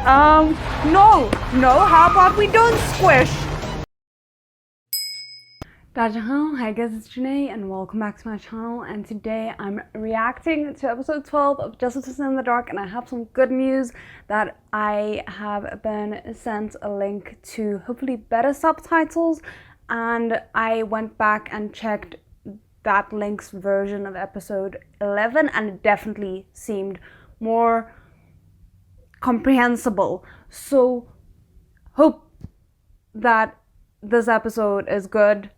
No, how about we don't squish? 大家好, hi guys, it's Janae and welcome back to my channel, and today I'm reacting to episode 12 of Justice in the Dark, and I have some good news that I have been sent a link to hopefully better subtitles, and I went back and checked that link's version of episode 11 and it definitely seemed more comprehensible. So hope that this episode is good.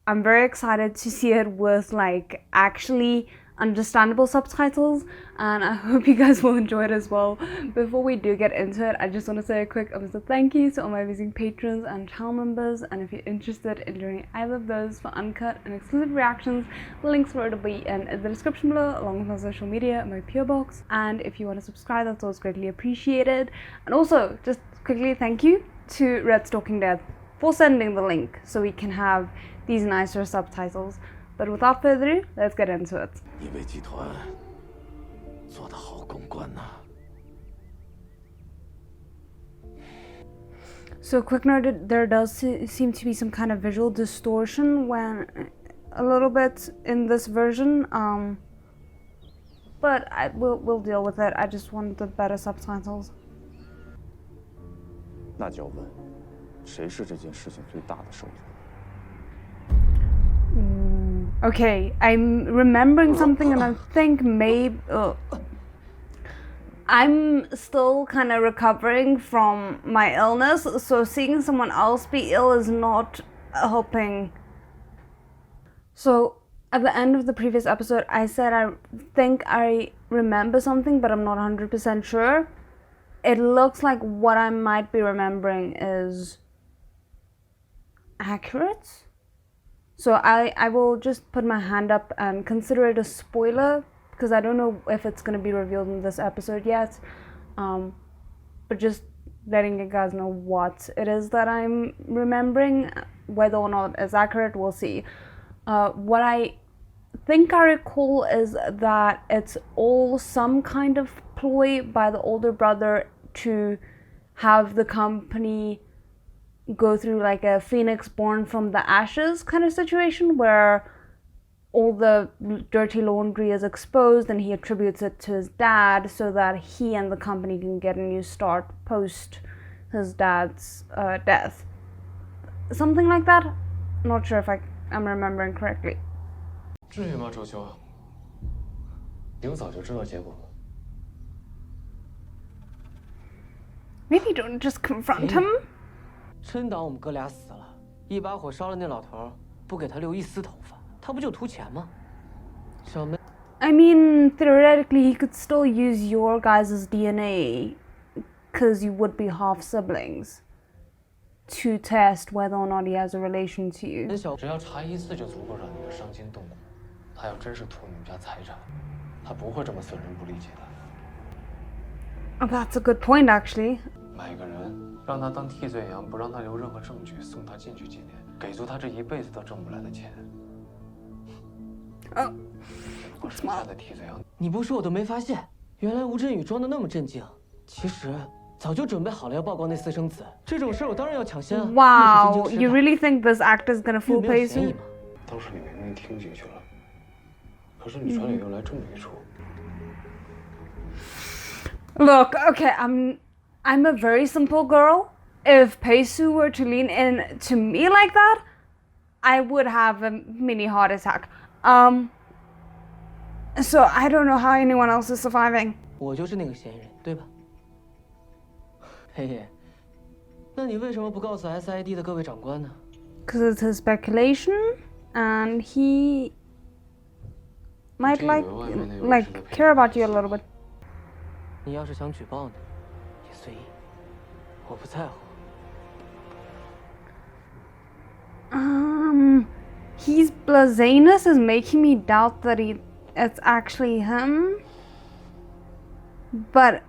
I'm very excited to see it with like actually understandable subtitles, and I hope you guys will enjoy it as well. Before we do get into it, I just want to say a quick thank you to all my amazing patrons and channel members, and if you're interested in joining either of those for uncut and exclusive reactions, the links will be in the description below, along with my social media and my PO box. And if you want to subscribe, that's always greatly appreciated. And also, just quickly, thank you to Red Stalking Death for sending the link so we can have these nicer subtitles. But without further ado, let's get into it. So quick note, there does seem to be some kind of visual distortion when a little bit in this version, but we'll deal with it. I just wanted the better subtitles. 那就要问，谁是这件事情最大的受益人？ Okay, I'm remembering something, and I think maybe I'm still kind of recovering from my illness, so seeing someone else be ill is not helping. So at the end of the previous episode, I said I think I remember something, but I'm not 100% sure. It looks like what I might be remembering is accurate. So I will just put my hand up and consider it a spoiler, because I don't know if it's going to be revealed in this episode yet. But just letting you guys know what it is that I'm remembering. Whether or not it's accurate, we'll see. What I think I recall is that it's all some kind of ploy by the older brother to have the company go through like a phoenix born from the ashes kind of situation, where all the dirty laundry is exposed and he attributes it to his dad so that he and the company can get a new start post his dad's death. Something like that. Not sure if I'm remembering correctly. 至于吗，周秋？你不早就知道结果吗？ Maybe don't just confront him. 真当我们哥俩死了，一把火烧了那老头，不给他留一丝头发，他不就图钱吗？小妹 I mean, theoretically, he could still use your guys' DNA, because you would be half siblings, to test whether or not he has a relation to you. 只要查一次就足够让你们伤筋动骨。他要真是图你们家财产，他不会这么损人不利己的。 Oh, that's a good point, actually. 买个人，让他当替罪羊，不让他留任何证据，送他进去几年，给足他这一辈子都挣不来的钱。我手下的替罪羊，你不说我都没发现，原来吴镇宇装得那么镇静，其实早就准备好了要曝光那私生子。这种事我当然要抢先啊。Wow, you really think this actor's gonna fool Paisu? 当时你明明听进去了，可是你传理又来这么一出。 Look, okay, I'm a very simple girl. If Paisu were to lean in to me like that, I would have a mini heart attack. So I don't know how anyone else is surviving. 我就是那个嫌疑人，对吧？嘿嘿，那你为什么不告诉 SID 的各位长官呢？ Because it's his speculation, and he might like care about you a little bit. 你要是想举报呢，也随意，我不在乎。His blaseness is making me doubt that it's actually him. But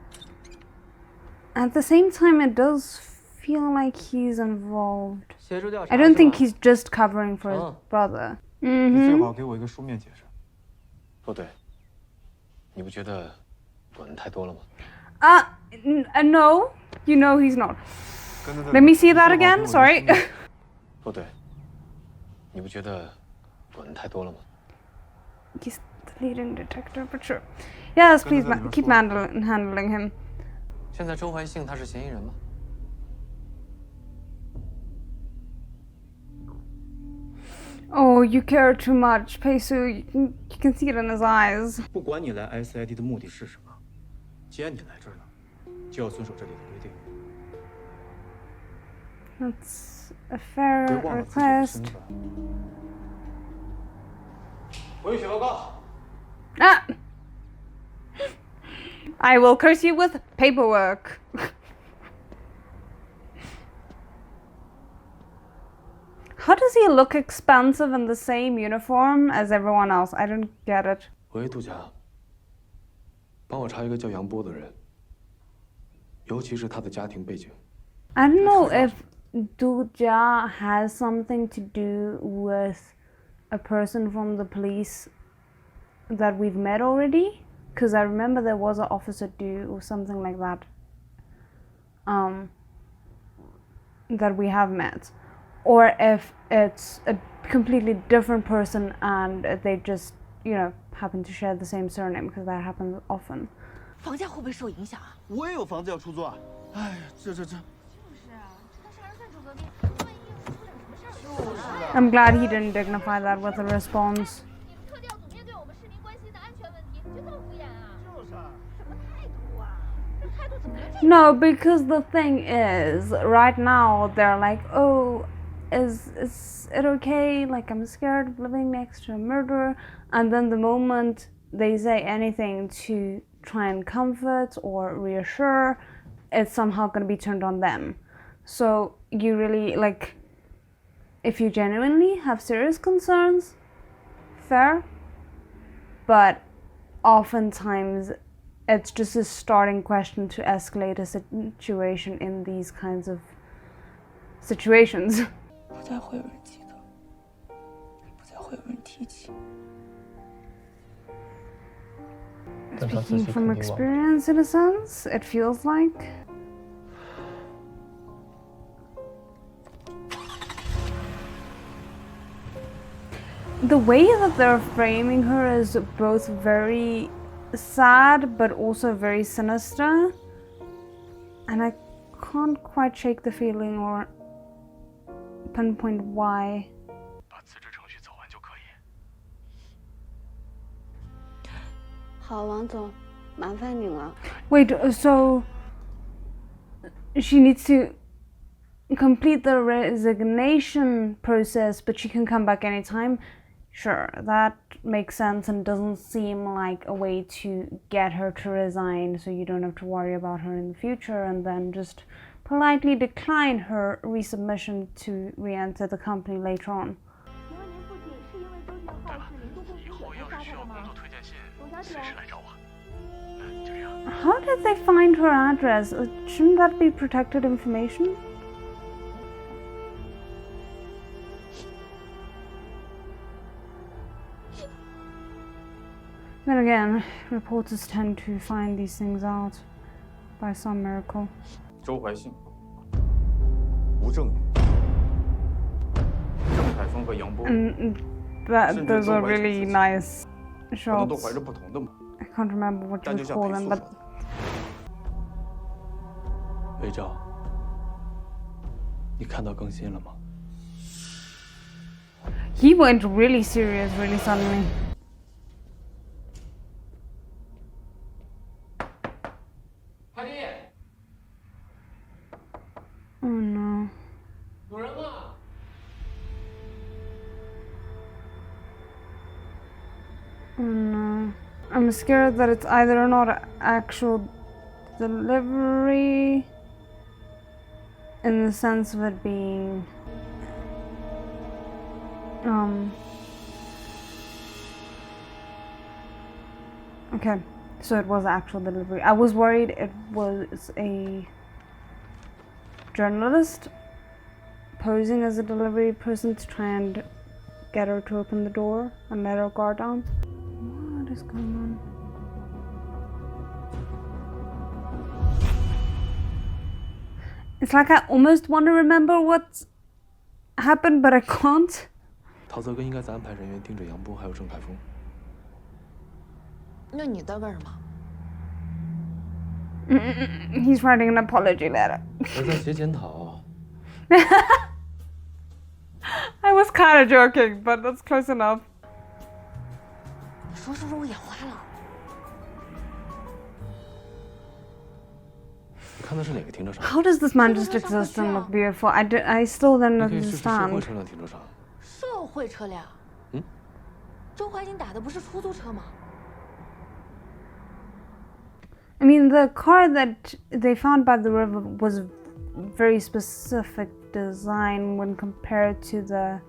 at the same time, it does feel like he's involved. I don't think he's just covering for his brother. 你最好给我一个书面解释。不对，你不觉得管得太多了吗？No, You know he's not. Let me see that again. Sorry. 不对，你不觉得管的太多了吗？ He's the leading detective, but sure. Yes, please keep handling him. 现在周怀信他是嫌疑人吗？ Oh, you care too much, Peisu. You can see it in his eyes. 不管你来 SID 的目的是什么，既然你来这儿了，就要遵守这里的规定。 That's a fair 别忘了自己的身 request. 份。回去报告。 Ah! I will curse you with paperwork. How does he look expensive in the same uniform as everyone else? I don't get it. 喂，杜佳，帮我查一个叫杨波的人，尤其是他的家庭背景。 I don't know if Duja has something to do with a person from the police that we've met already. Because I remember there was an officer Du or something like that. That we have met. Or if it's a completely different person and they just, you know, happen to share the same surname, because that happens often. 房价会不会受影响啊？我也有房子要出租啊！哎，这。 I'm glad he didn't dignify that with a response. No, because the thing is, right now they're like, oh, is it okay? Like, I'm scared of living next to a murderer. And then the moment they say anything to try and comfort or reassure, it's somehow going to be turned on them. So you really, like, if you genuinely have serious concerns, fair. But oftentimes it's just a starting question to escalate a situation in these kinds of situations. 不再会有人记得，不再会有人提起。 Speaking from experience, in a sense, it feels like. The way that they're framing her is both very sad but also very sinister, and I can't quite shake the feeling or pinpoint why. 把辞职程序走完就可以。好，王总，麻烦你了。 Wait, so she needs to complete the resignation process, but she can come back anytime? Sure, that makes sense and doesn't seem like a way to get her to resign, so you don't have to worry about her in the future, and then just politely decline her resubmission to re-enter the company later on. 以后要是需要工作推荐信，随时来找我。就这样。 How did they find her address? Shouldn't that be protected information? Then again, reporters tend to find these things out by some miracle. 周怀信、吴正宇、郑海峰和杨波， Those are really nice 可能都 shots. 怀着不同的梦， I can't remember what 但 you 就像 call 裴 them, 素 but 说的，魏照，你看到更新了吗？ he went really serious really suddenly. Oh no. 有人吗？ Oh no. I'm scared that it's either not an actual delivery in the sense of it being okay, so it was actual delivery. I was worried it was a journalist posing as a delivery person to try and get her to open the door and let her guard down. What is going on? ， It's like I almost want to remember what happened, but I can't. 陶泽根应该在安排人员盯着杨波还有郑凯峰。那你在干什么？ He's writing an apology letter. 我在写检讨。I was kind of joking, but that's close enough. 说是不是我眼花了？你看的是哪个停车场？ How does this man just exist and look beautiful? I still don't 你可以试试社会 understand. 车辆停车场。社会车辆。嗯。周怀瑾打的不是出租车吗？ I mean, the car that they found by the river was very specific design when compared to the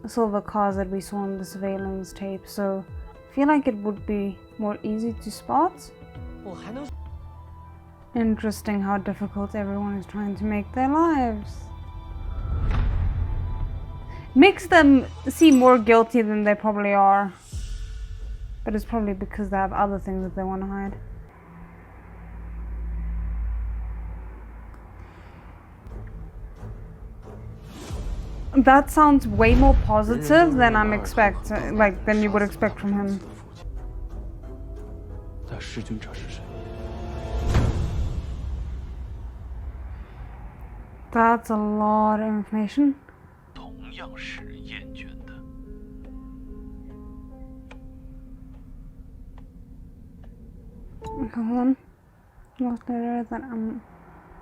silver cars that we saw in the surveillance tape, so I feel like it would be more easy to spot. 我还能 Interesting how difficult everyone is trying to make their lives. Makes them seem more guilty than they probably are. But it's probably because they have other things that they want to hide. That sounds way more positive than I'm expecting, like than you would expect from him. 但弑君者是谁？ That's a lot of information. 同样是厌倦的。 Hold on. Last letter that I'm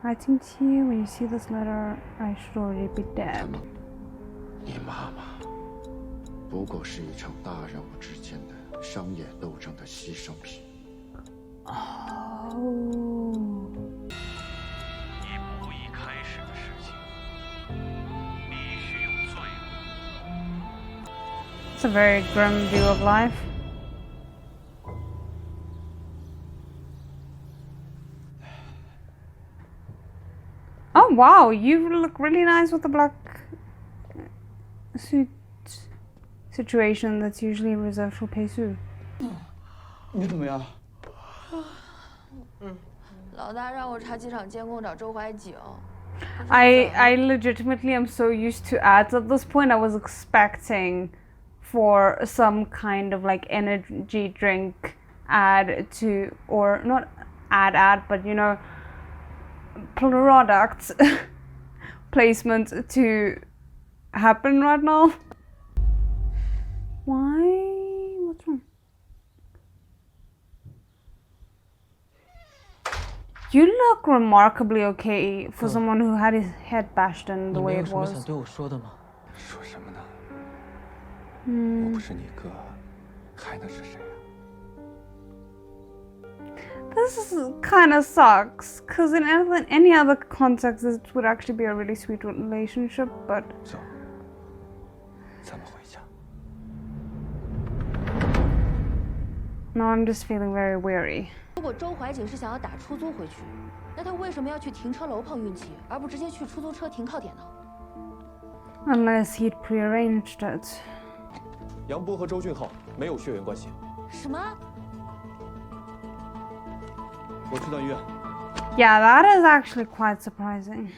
writing to you. When you see this letter, I should already be dead. 你妈妈不过是一场大人物之间的商业斗争的牺牲品。 Oh. 你不易开始的事情，必须用罪恶。 It's a very grim view of life. Oh wow, you look really nice with the black suit situation that's usually reserved for Peisu. 你怎么样？老大让我查机场监控找周怀瑾。 I legitimately am so used to ads at this point. I was expecting for some kind of like energy drink ad to, or not ad, but you know, product placement to happen right now. Why? What's wrong? You look remarkably okay for someone who had his head bashed in the 你 way 没有 it 什么 was. 想对我说的吗？说什么呢？我 Hmm. 不是你哥，还能是谁啊？ This kind of sucks, because in any other context, this would actually be a really sweet relationship, but... 走，咱们回家。 No, I'm just feeling very weary. 如果周怀瑾是想要打出租回去，那他为什么要去停车楼碰运气，而不直接去出租车停靠点呢？ Unless he'd prearranged it. 杨波和周俊浩没有血缘关系。什么？ 我去趟医院。 Yeah, that is actually quite surprising.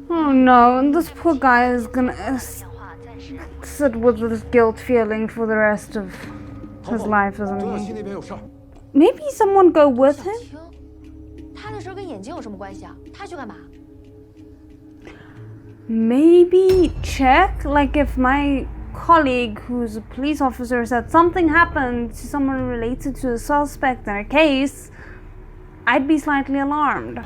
Oh no, this poor guy is gonna sit with this guilt feeling for the rest of his life, 周 isn't 小 he? 西那边有事儿。 Maybe someone go with 小 him? 青，他的事儿跟眼睛有什么关系啊？他去干嘛？ Maybe check, like if my colleague who's a police officer said something happened to someone related to a suspect in a case, I'd be slightly alarmed.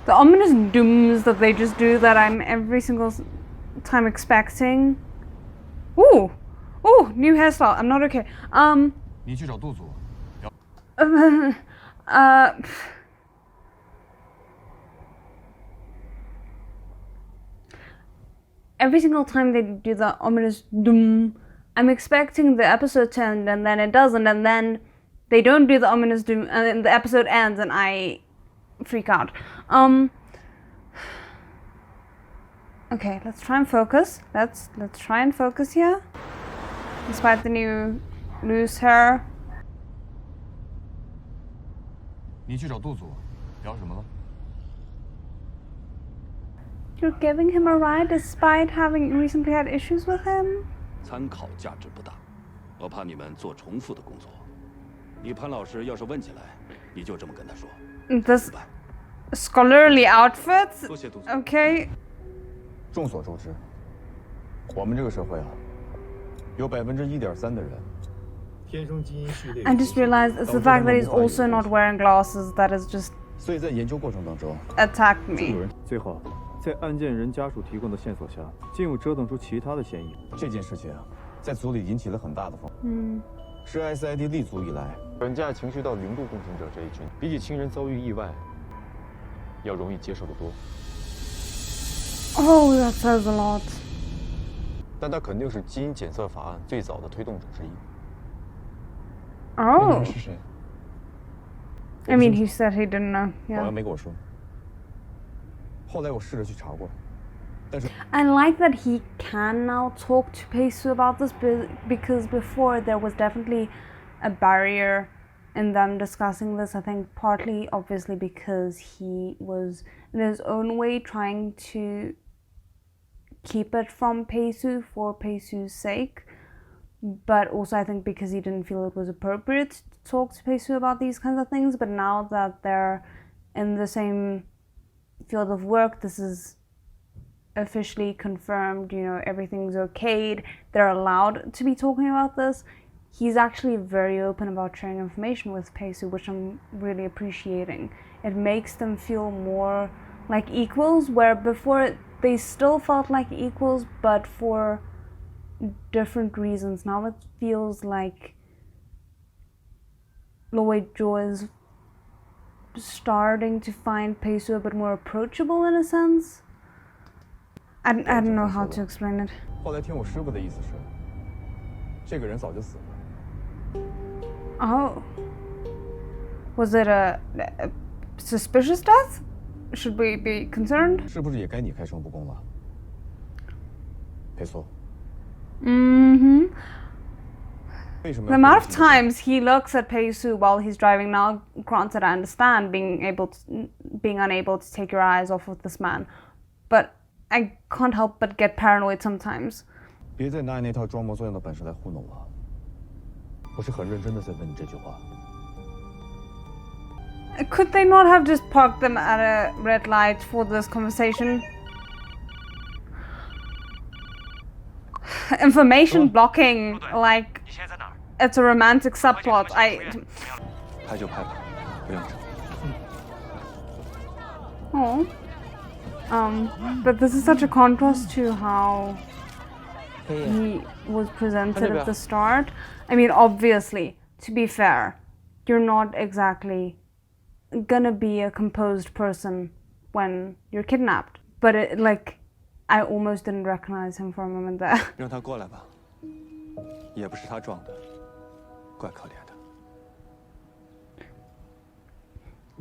The ominous dooms that they just do that I'm every single time expecting. Ooh, ooh, new hairstyle. I'm not okay. 你去找杜总。 Every single time they do the ominous doom, I'm expecting the episode to end and then it doesn't, and then they don't do the ominous doom and then the episode ends and I freak out. Okay, let's try and focus. Let's try and focus here. Despite the new loose hair. 你去找杜祖，聊什么了？ You're giving him a ride despite having recently had issues with him? 参考价值不大，我怕你们做重复的工作。你潘老师要是问起来，你就这么跟他说。 This scholarly outfit? 多谢杜祖。 Okay. 众所周知，我们这个社会啊，有1.3%的人天生基因序列。 I just realized it's the fact that he's also not wearing glasses that has just 所以在研究过程当中 attacked me. 最后，在案件人家属提供的线索下，竟又折腾出其他的嫌疑。这件事情啊，在组里引起了很大的风波。是 SID 立组以来，本价情绪到0度共情者这一群，比起亲人遭遇意外，要容易接受得多。 Oh, that says a lot. 但他肯定是基因检测法案最早的推动者之一。 Oh. 是谁？ I mean, he said he didn't know. 好像 Yeah. 没跟我说。后来我试着去查过，但是 I like that he can now talk to Peisu about this because before there was definitely a barrier in them discussing this. I think partly, obviously, because he was in his own way trying to keep it from Peisu for Peisu's sake. But also, I think because he didn't feel it was appropriate to talk to Peisu about these kinds of things. But now that they're in the same field of work, this is officially confirmed, you know, everything's okayed, they're allowed to be talking about this. He's actually very open about sharing information with Peisu, which I'm really appreciating. It makes them feel more like equals, where before they still felt like equals, but for different reasons. Now it feels like Lloyd Joe is starting to find Peisu a bit more approachable in a sense. I don't know how to explain it. 后来听我师傅的意思是，这个人早就死了。 Oh. Was it a suspicious death? Should we be concerned? 是不是也该你开诚布公了？裴素， Mm-hmm. 为什么 The amount of times he looks at Peisu while he's driving now, granted I understand being unable to take your eyes off of this man, but I can't help but get paranoid sometimes. 别再拿你那套装模作样的本事来糊弄我。我是很认真的在问你这句话。 Could they not have just parked them at a red light for this conversation? Information blocking, like it's a romantic subplot. 拍就拍吧，不用整。 Oh. But this is such a contrast to how he was presented at the start. I mean, obviously, to be fair, you're not exactly gonna be a composed person when you're kidnapped. But I almost didn't recognize him for a moment there. 让他过来吧，也不是他撞的，怪可怜的。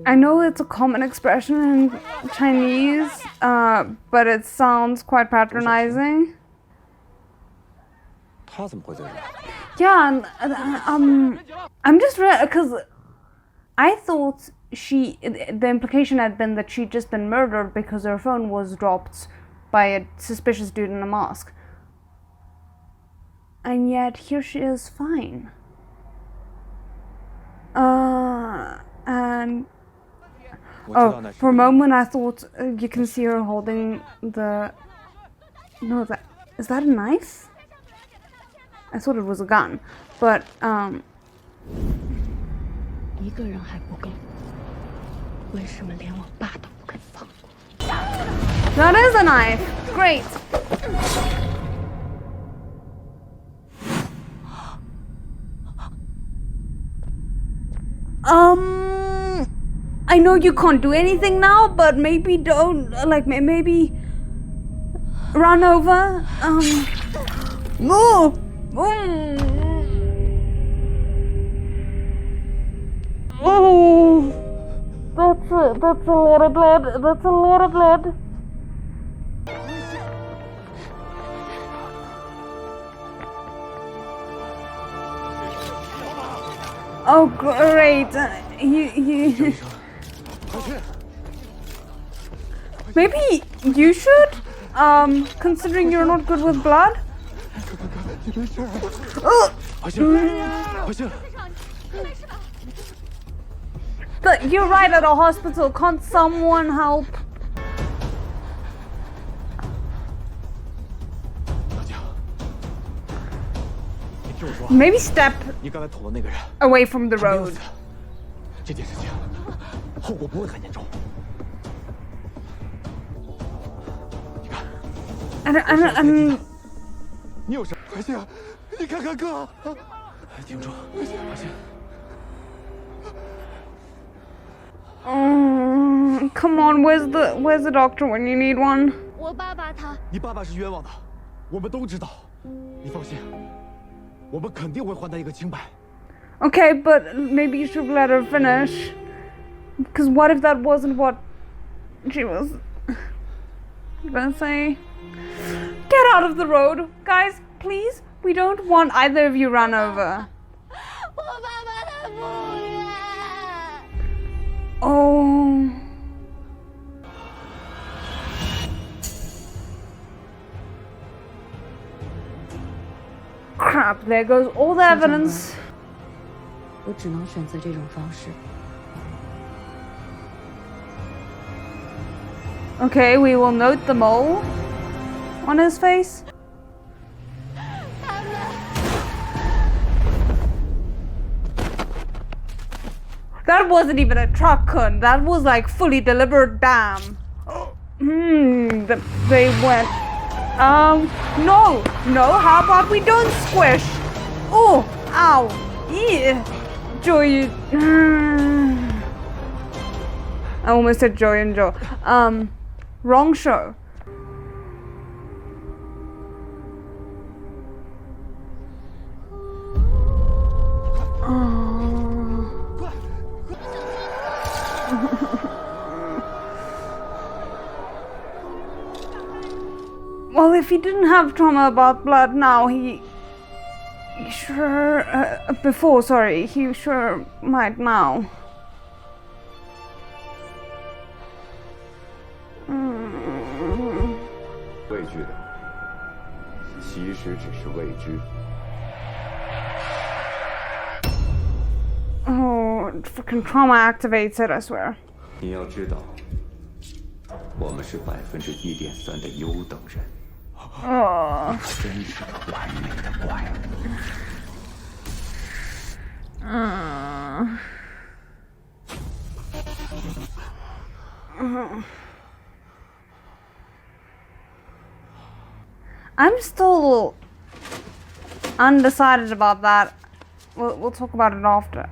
I know it's a common expression in Chinese, but it sounds quite patronizing. 他怎么会在这儿？ Yeah, I'm just because I thought the implication had been that she'd just been murdered because her phone was dropped by a suspicious dude in a mask. And yet here she is fine. And for a moment I thought you can see her holding the... No, is that a knife? I thought it was a gun, but 一个人还不够，为什么连我爸都不肯放过？ That is a knife. Great. I know you can't do anything now, but maybe don't, maybe run over. Move. Oh, that's a lot of blood. That's a lot of blood. Oh, great. Maybe you should, considering you're not good with blood. But you're right, at a hospital. Can't someone help? Maybe step away from the road. And 你有什么？快醒！你看看哥，挺住，小心。Come on, where's the doctor when you need one? 我爸爸他……你爸爸是冤枉的，我们都知道。你放心，我们肯定会还他一个清白。Okay, but maybe you should let her finish. Because what if that wasn't what she was gonna say? Get out of the road, guys, please. We don't want either of you run over. 我爸爸他不愿。Oh. Crap, there goes all the evidence. 我只能选择这种方式。 Okay, we will note the mole on his face. That wasn't even a truck, Kun. That was like fully deliberate. Damn. They went. No. How about we don't squish? Oh, ow. Yeah. Joy. I almost said Joy and Joe. Wrong show. Well, if he didn't have trauma about blood now, he sure he sure might now. 畏惧的，其实只是未知。 Oh, freaking trauma activated, I swear. 你要知道，我们是1.3%的优等人。真是个完美的怪物。I'm still undecided about that. We'll talk about it after.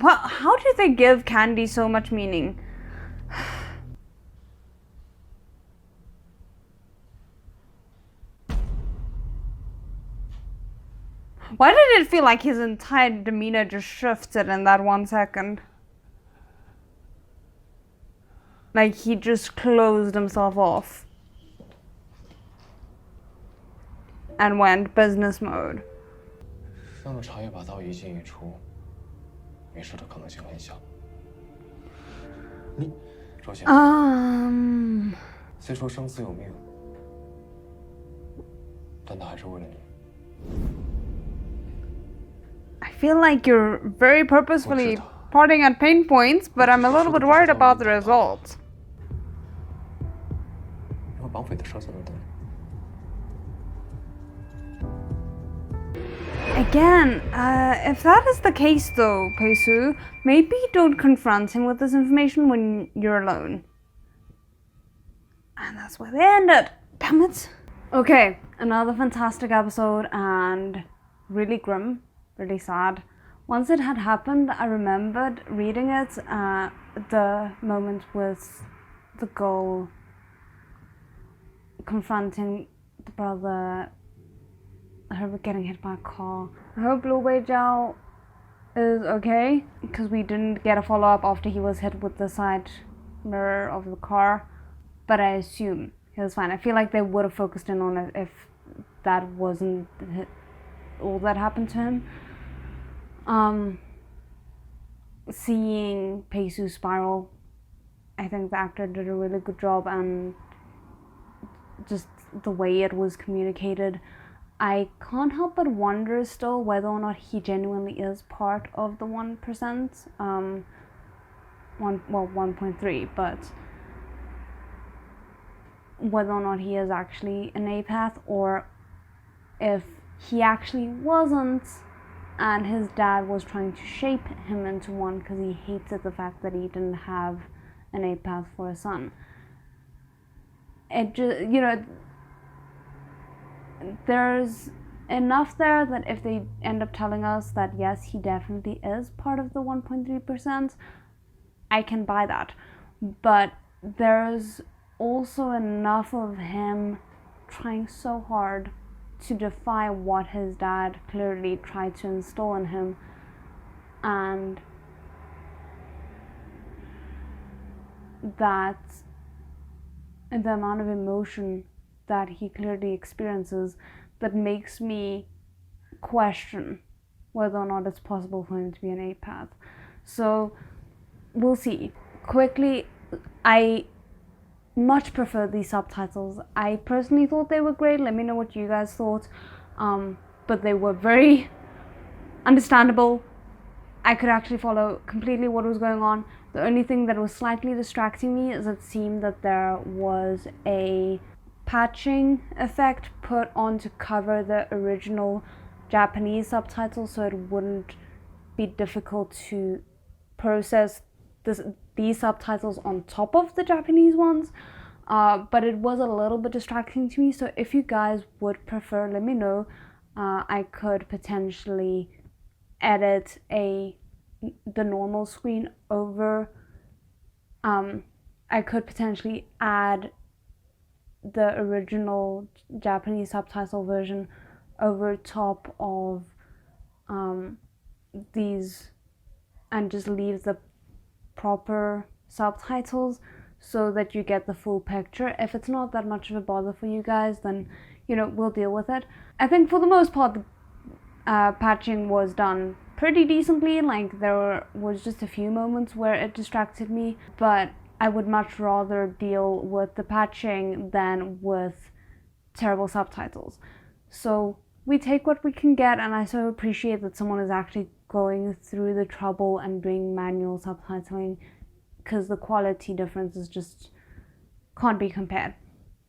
How did they give Candy so much meaning? Why did it feel like his entire demeanor just shifted in that 1 second? Like he just closed himself off and went business mode. 让着茶叶把刀一进一出，没事的可能性很小。你，周先生，虽说生死有命，但他还是为了你。 I feel like you're very purposefully parting at pain points, but I'm a little bit worried about the result. 因为绑匪的车在那等你。 Again, if that is the case though, Peisu, maybe don't confront him with this information when you're alone. And that's where they ended. Damn it. Okay, another fantastic episode and really grim, really sad. Once it had happened, I remembered reading it, the moment with the girl confronting the brother, her getting hit by a car. I hope Lu Weijiao is okay, because we didn't get a follow-up after he was hit with the side mirror of the car, but I assume he was fine. I feel like they would have focused in on it if that wasn't all that happened to him. Seeing Peisu spiral, I think the actor did a really good job, and just the way it was communicated, I can't help but wonder still whether or not he genuinely is part of the 1%, 1.3, but whether or not he is actually an apath, or if he actually wasn't and his dad was trying to shape him into one because he hated the fact that he didn't have an apath for a son. It just, you know, there's enough there that if they end up telling us that yes, he definitely is part of the 1.3%, I can buy that. But there's also enough of him trying so hard to defy what his dad clearly tried to instill in him, and that the amount of emotion that he clearly experiences that makes me question whether or not it's possible for him to be an apath. So we'll see. Quickly, I much prefer these subtitles. I personally thought they were great. Let me know what you guys thought. But they were very understandable. I could actually follow completely what was going on. The only thing that was slightly distracting me is it seemed that there was a patching effect put on to cover the original Japanese subtitles, so it wouldn't be difficult to process these subtitles on top of the Japanese ones. But it was a little bit distracting to me, so if you guys would prefer, let me know. I could potentially edit the normal screen over. I could potentially add the original Japanese subtitle version over top of these, and just leave the proper subtitles so that you get the full picture. If it's not that much of a bother for you guys, then, you know, we'll deal with it. I think for the most part, patching was done pretty decently. Like, there was just a few moments where it distracted me, but I would much rather deal with the patching than with terrible subtitles. So we take what we can get, and I so appreciate that someone is actually going through the trouble and doing manual subtitling, because the quality differences just can't be compared.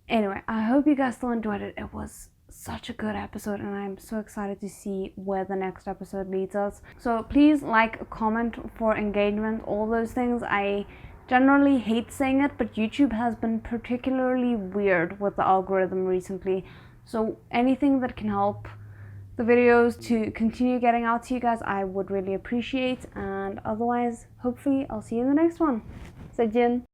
Anyway, I hope you guys still enjoyed it. It was such a good episode, and I'm so excited to see where the next episode leads us. So please like, comment for engagement, all those things. I generally hate saying it, but YouTube has been particularly weird with the algorithm recently. So anything that can help the videos to continue getting out to you guys, I would really appreciate. And otherwise, hopefully I'll see you in the next one. 再见。